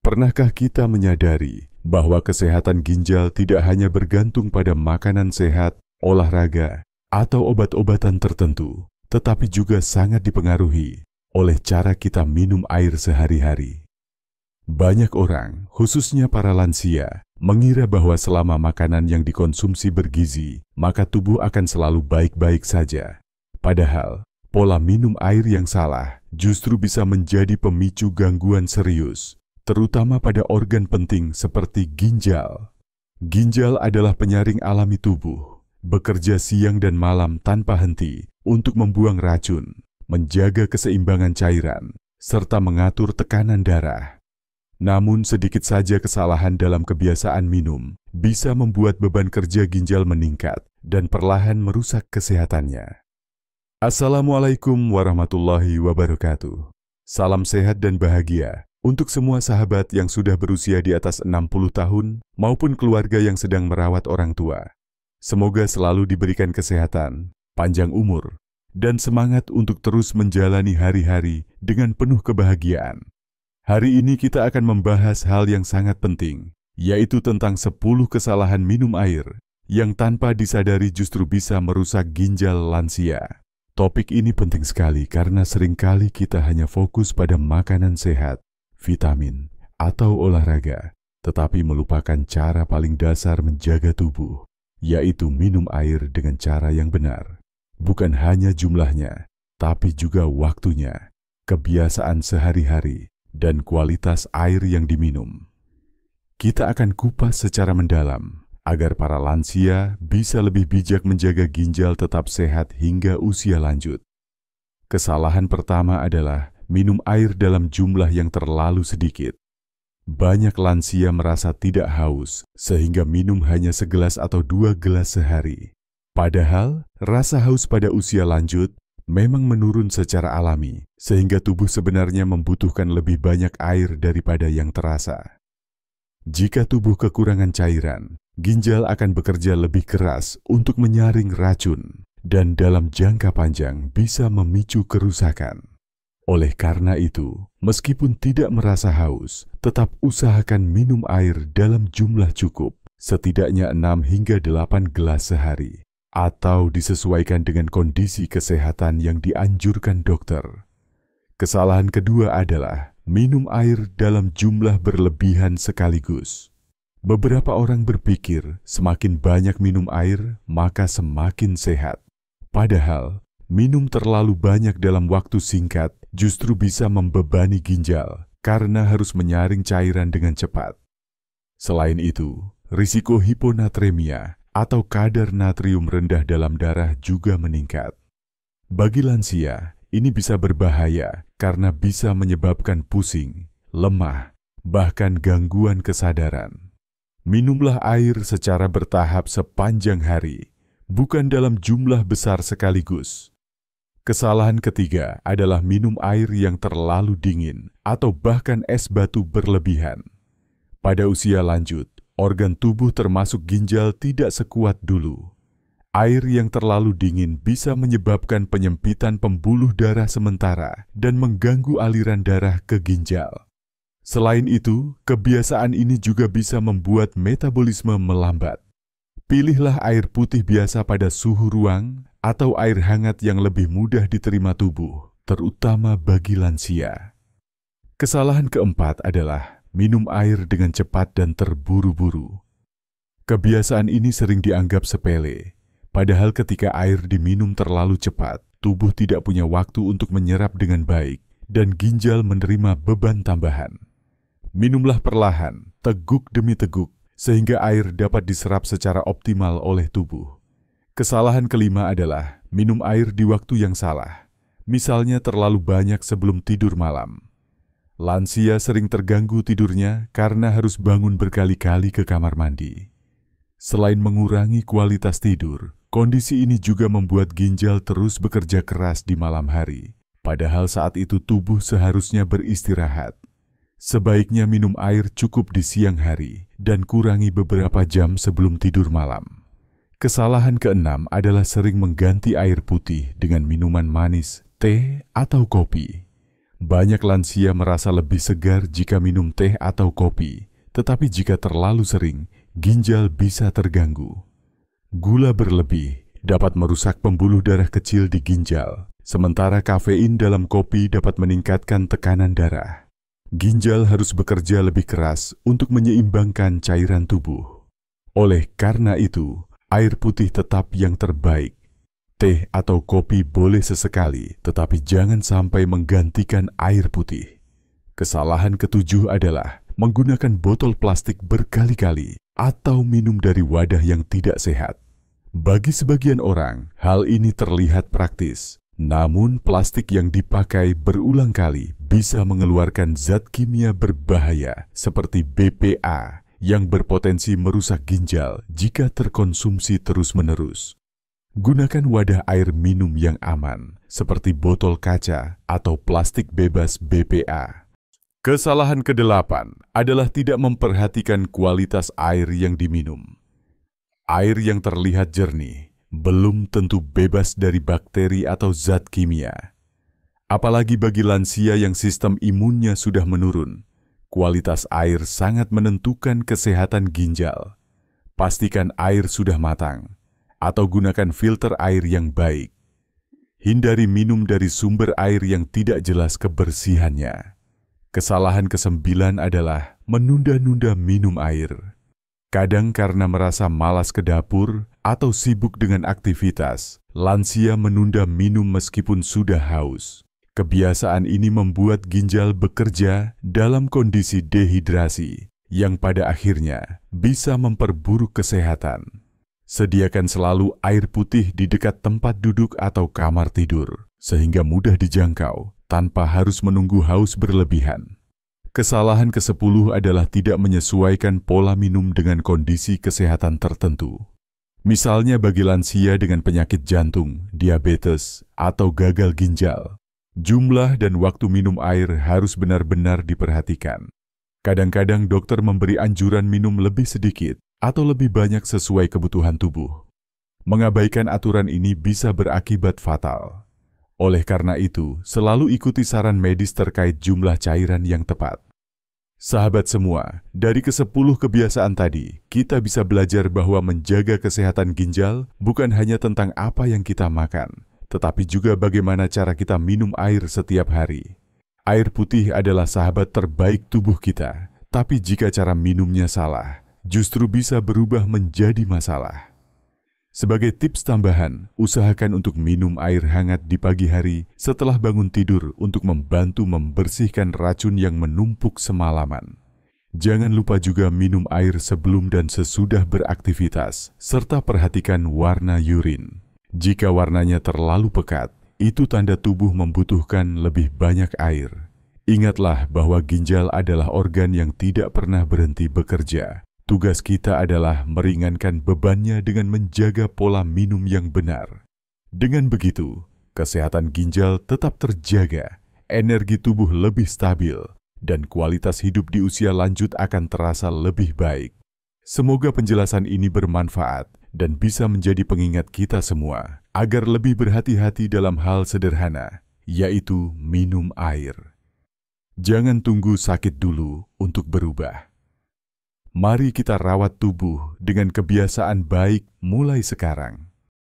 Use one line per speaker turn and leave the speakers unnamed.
Pernahkah kita menyadari bahwa kesehatan ginjal tidak hanya bergantung pada makanan sehat, olahraga, atau obat-obatan tertentu, tetapi juga sangat dipengaruhi oleh cara kita minum air sehari-hari? Banyak orang, khususnya para lansia, mengira bahwa selama makanan yang dikonsumsi bergizi, maka tubuh akan selalu baik-baik saja. Padahal, pola minum air yang salah justru bisa menjadi pemicu gangguan serius, terutama pada organ penting seperti ginjal. Ginjal adalah penyaring alami tubuh, bekerja siang dan malam tanpa henti untuk membuang racun, menjaga keseimbangan cairan, serta mengatur tekanan darah. Namun sedikit saja kesalahan dalam kebiasaan minum bisa membuat beban kerja ginjal meningkat dan perlahan merusak kesehatannya. Assalamualaikum warahmatullahi wabarakatuh. Salam sehat dan bahagia untuk semua sahabat yang sudah berusia di atas 60 tahun maupun keluarga yang sedang merawat orang tua. Semoga selalu diberikan kesehatan, panjang umur, dan semangat untuk terus menjalani hari-hari dengan penuh kebahagiaan. Hari ini kita akan membahas hal yang sangat penting, yaitu tentang 10 kesalahan minum air yang tanpa disadari justru bisa merusak ginjal lansia. Topik ini penting sekali karena seringkali kita hanya fokus pada makanan sehat, vitamin, atau olahraga, tetapi melupakan cara paling dasar menjaga tubuh, yaitu minum air dengan cara yang benar. Bukan hanya jumlahnya, tapi juga waktunya, kebiasaan sehari-hari, dan kualitas air yang diminum. Kita akan kupas secara mendalam, agar para lansia bisa lebih bijak menjaga ginjal tetap sehat hingga usia lanjut. Kesalahan pertama adalah minum air dalam jumlah yang terlalu sedikit. Banyak lansia merasa tidak haus, sehingga minum hanya segelas atau 2 gelas sehari. Padahal, rasa haus pada usia lanjut memang menurun secara alami, sehingga tubuh sebenarnya membutuhkan lebih banyak air daripada yang terasa. Jika tubuh kekurangan cairan, ginjal akan bekerja lebih keras untuk menyaring racun, dan dalam jangka panjang bisa memicu kerusakan. Oleh karena itu, meskipun tidak merasa haus, tetap usahakan minum air dalam jumlah cukup, setidaknya 6 hingga 8 gelas sehari, atau disesuaikan dengan kondisi kesehatan yang dianjurkan dokter. Kesalahan kedua adalah minum air dalam jumlah berlebihan sekaligus. Beberapa orang berpikir semakin banyak minum air, maka semakin sehat. Padahal, minum terlalu banyak dalam waktu singkat justru bisa membebani ginjal karena harus menyaring cairan dengan cepat. Selain itu, risiko hiponatremia atau kadar natrium rendah dalam darah juga meningkat. Bagi lansia, ini bisa berbahaya karena bisa menyebabkan pusing, lemah, bahkan gangguan kesadaran. Minumlah air secara bertahap sepanjang hari, bukan dalam jumlah besar sekaligus. Kesalahan ketiga adalah minum air yang terlalu dingin atau bahkan es batu berlebihan. Pada usia lanjut, organ tubuh termasuk ginjal tidak sekuat dulu. Air yang terlalu dingin bisa menyebabkan penyempitan pembuluh darah sementara dan mengganggu aliran darah ke ginjal. Selain itu, kebiasaan ini juga bisa membuat metabolisme melambat. Pilihlah air putih biasa pada suhu ruang atau air hangat yang lebih mudah diterima tubuh, terutama bagi lansia. Kesalahan keempat adalah minum air dengan cepat dan terburu-buru. Kebiasaan ini sering dianggap sepele, padahal ketika air diminum terlalu cepat, tubuh tidak punya waktu untuk menyerap dengan baik dan ginjal menerima beban tambahan. Minumlah perlahan, teguk demi teguk, sehingga air dapat diserap secara optimal oleh tubuh. Kesalahan kelima adalah minum air di waktu yang salah, misalnya terlalu banyak sebelum tidur malam. Lansia sering terganggu tidurnya karena harus bangun berkali-kali ke kamar mandi. Selain mengurangi kualitas tidur, kondisi ini juga membuat ginjal terus bekerja keras di malam hari, padahal saat itu tubuh seharusnya beristirahat. Sebaiknya minum air cukup di siang hari dan kurangi beberapa jam sebelum tidur malam. Kesalahan keenam adalah sering mengganti air putih dengan minuman manis, teh, atau kopi. Banyak lansia merasa lebih segar jika minum teh atau kopi, tetapi jika terlalu sering, ginjal bisa terganggu. Gula berlebih dapat merusak pembuluh darah kecil di ginjal, sementara kafein dalam kopi dapat meningkatkan tekanan darah. Ginjal harus bekerja lebih keras untuk menyeimbangkan cairan tubuh. Oleh karena itu, air putih tetap yang terbaik. Teh atau kopi boleh sesekali, tetapi jangan sampai menggantikan air putih. Kesalahan ketujuh adalah menggunakan botol plastik berkali-kali atau minum dari wadah yang tidak sehat. Bagi sebagian orang, hal ini terlihat praktis. Namun, plastik yang dipakai berulang kali bisa mengeluarkan zat kimia berbahaya seperti BPA yang berpotensi merusak ginjal jika terkonsumsi terus-menerus. Gunakan wadah air minum yang aman, seperti botol kaca atau plastik bebas BPA. Kesalahan kedelapan adalah tidak memperhatikan kualitas air yang diminum. Air yang terlihat jernih belum tentu bebas dari bakteri atau zat kimia. Apalagi bagi lansia yang sistem imunnya sudah menurun, kualitas air sangat menentukan kesehatan ginjal. Pastikan air sudah matang, atau gunakan filter air yang baik. Hindari minum dari sumber air yang tidak jelas kebersihannya. Kesalahan ke-9 adalah menunda-nunda minum air. Kadang karena merasa malas ke dapur atau sibuk dengan aktivitas, lansia menunda minum meskipun sudah haus. Kebiasaan ini membuat ginjal bekerja dalam kondisi dehidrasi, yang pada akhirnya bisa memperburuk kesehatan. Sediakan selalu air putih di dekat tempat duduk atau kamar tidur, sehingga mudah dijangkau tanpa harus menunggu haus berlebihan. Kesalahan ke-10 adalah tidak menyesuaikan pola minum dengan kondisi kesehatan tertentu. Misalnya bagi lansia dengan penyakit jantung, diabetes, atau gagal ginjal, jumlah dan waktu minum air harus benar-benar diperhatikan. Kadang-kadang dokter memberi anjuran minum lebih sedikit atau lebih banyak sesuai kebutuhan tubuh. Mengabaikan aturan ini bisa berakibat fatal. Oleh karena itu, selalu ikuti saran medis terkait jumlah cairan yang tepat. Sahabat semua, dari ke-10 kebiasaan tadi, kita bisa belajar bahwa menjaga kesehatan ginjal bukan hanya tentang apa yang kita makan, tetapi juga bagaimana cara kita minum air setiap hari. Air putih adalah sahabat terbaik tubuh kita, tapi jika cara minumnya salah, justru bisa berubah menjadi masalah. Sebagai tips tambahan, usahakan untuk minum air hangat di pagi hari setelah bangun tidur untuk membantu membersihkan racun yang menumpuk semalaman. Jangan lupa juga minum air sebelum dan sesudah beraktivitas, serta perhatikan warna urin. Jika warnanya terlalu pekat, itu tanda tubuh membutuhkan lebih banyak air. Ingatlah bahwa ginjal adalah organ yang tidak pernah berhenti bekerja. Tugas kita adalah meringankan bebannya dengan menjaga pola minum yang benar. Dengan begitu, kesehatan ginjal tetap terjaga, energi tubuh lebih stabil, dan kualitas hidup di usia lanjut akan terasa lebih baik. Semoga penjelasan ini bermanfaat dan bisa menjadi pengingat kita semua agar lebih berhati-hati dalam hal sederhana, yaitu minum air. Jangan tunggu sakit dulu untuk berubah. Mari kita rawat tubuh dengan kebiasaan baik mulai sekarang.